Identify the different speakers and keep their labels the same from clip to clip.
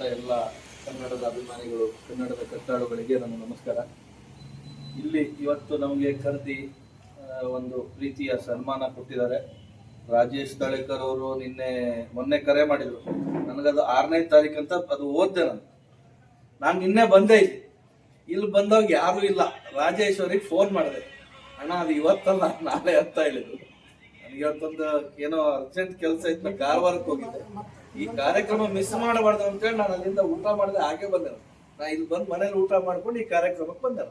Speaker 1: ಬಂದಂಥ ಎಲ್ಲ ಕನ್ನಡದ ಅಭಿಮಾನಿಗಳು, ಕನ್ನಡದ ಕಟ್ಟಾಳುಗಳಿಗೆ ನನ್ನ ನಮಸ್ಕಾರ. ಇಲ್ಲಿ ಇವತ್ತು ನಮಗೆ ಕರೆದಿ ಒಂದು ಪ್ರೀತಿಯ ಸನ್ಮಾನ ಕೊಟ್ಟಿದ್ದಾರೆ. ರಾಜೇಶ್ ತಳೇಕರ್ ಅವರು ಮೊನ್ನೆ ಕರೆ ಮಾಡಿದ್ರು. ನನಗದು 6ನೇ ತಾರೀಕು ಅಂತ ಅದು ಓದ್ದೆ. ನಾನು ನಿನ್ನೆ ಬಂದೆ. ಇಲ್ಲಿ ಬಂದಾಗ ಯಾರು ಇಲ್ಲ. ರಾಜೇಶ್ ಅವ್ರಿಗೆ ಫೋನ್ ಮಾಡಿದೆ, ಅಣ್ಣ ಅದು ಇವತ್ತಲ್ಲ ನಾಳೆ ಅಂತ ಹೇಳಿದ್ರು. ನನಗೆ ಇವತ್ತೊಂದು ಏನೋ ಅರ್ಜೆಂಟ್ ಕೆಲಸ ಇತ್ತು, ಕಾರವಾರಕ್ಕೆ ಹೋಗಿದ್ದೆ. ಈ ಕಾರ್ಯಕ್ರಮ ಮಿಸ್ ಮಾಡಬಾರ್ದು ಅಂತೇಳಿ ನಾನು ಅಲ್ಲಿಂದ ಊಟ ಮಾಡಿದೆ, ಹಾಗೆ ಬಂದೆ. ನಾ ಇಲ್ಲಿ ಬಂದು ಮನೇಲಿ ಊಟ ಮಾಡ್ಕೊಂಡು ಈ ಕಾರ್ಯಕ್ರಮಕ್ಕೆ ಬಂದೆ.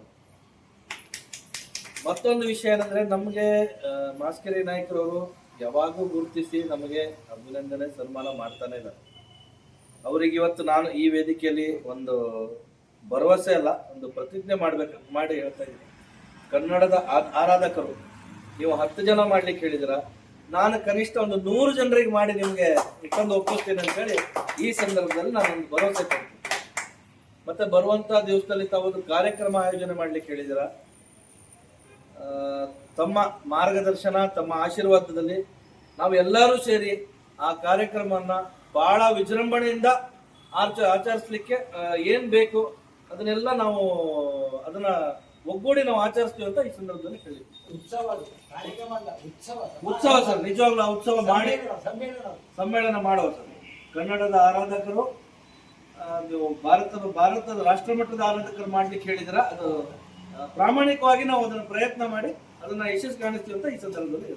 Speaker 1: ಮತ್ತೊಂದು ವಿಷಯ ಏನಂದ್ರೆ, ನಮಗೆ ಮಾಸ್ಕರಿ ನಾಯಕರವರು ಯಾವಾಗೂ ಗುರುತಿಸಿ ನಮಗೆ ಅಭಿನಂದನೆ ಸನ್ಮಾನ ಮಾಡ್ತಾನೆ ಇದ್ದಾರೆ. ಅವರಿಗೆ ಇವತ್ತು ನಾನು ಈ ವೇದಿಕೆಯಲ್ಲಿ ಒಂದು ಭರವಸೆ ಅಲ್ಲ, ಒಂದು ಪ್ರತಿಜ್ಞೆ ಮಾಡಿ ಹೇಳ್ತಾ ಇದ್ದೀನಿ. ಕನ್ನಡದ ಆರಾಧಕರು ನೀವು 10 ಜನ ಮಾಡ್ಲಿಕ್ಕೆ ಹೇಳಿದಿರ, ನಾನು ಕನಿಷ್ಠ ಒಂದು 100 ಜನರಿಗೆ ಮಾಡಿ ನಿಮ್ಗೆ ಇಟ್ಟೊಂದು ಒಪ್ಪಿಸ್ತೇನೆ ಅಂತ ಹೇಳಿ ಈ ಸಂದರ್ಭದಲ್ಲಿ ನಾನು ಒಂದು ಭರವಸೆ ಕೊಡ್ತೀನಿ. ಮತ್ತೆ ಬರುವಂತ ದಿವಸದಲ್ಲಿ ತಾವೊಂದು ಕಾರ್ಯಕ್ರಮ ಆಯೋಜನೆ ಮಾಡ್ಲಿಕ್ಕೆ ಹೇಳಿದಿರ. ತಮ್ಮ ಮಾರ್ಗದರ್ಶನ, ತಮ್ಮ ಆಶೀರ್ವಾದದಲ್ಲಿ ನಾವು ಎಲ್ಲರೂ ಸೇರಿ ಆ ಕಾರ್ಯಕ್ರಮವನ್ನ ಬಹಳ ವಿಜೃಂಭಣೆಯಿಂದ ಆಚರಿಸ್ಲಿಕ್ಕೆ ಏನ್ ಬೇಕು ಅದನ್ನೆಲ್ಲ ನಾವು ಅದನ್ನ ಒಗ್ಗೂಡಿ ನಾವು ಆಚರಿಸ್ತೀವಿ ಅಂತ ಈ ಸಂದರ್ಭದಲ್ಲಿ ಹೇಳಿ. ಉತ್ಸವ ಸರ್, ನಿಜವಾಗ್ಲೂ ಉತ್ಸವ ಮಾಡಿ ಸಮ್ಮೇಳನ ಮಾಡುವ ಸರ್. ಕನ್ನಡದ ಆರಾಧಕರು ಭಾರತದ ರಾಷ್ಟ್ರ ಮಟ್ಟದ ಆರಾಧಕರು ಮಾಡ್ಲಿಕ್ಕೆ ಹೇಳಿದ್ರ, ಅದು ಪ್ರಾಮಾಣಿಕವಾಗಿ ನಾವು ಅದನ್ನ ಪ್ರಯತ್ನ ಮಾಡಿ ಅದನ್ನ ಯಶಸ್ಸು ಕಾಣಿಸ್ತೀವಿ ಅಂತ ಈ ಸಂದರ್ಭದಲ್ಲಿ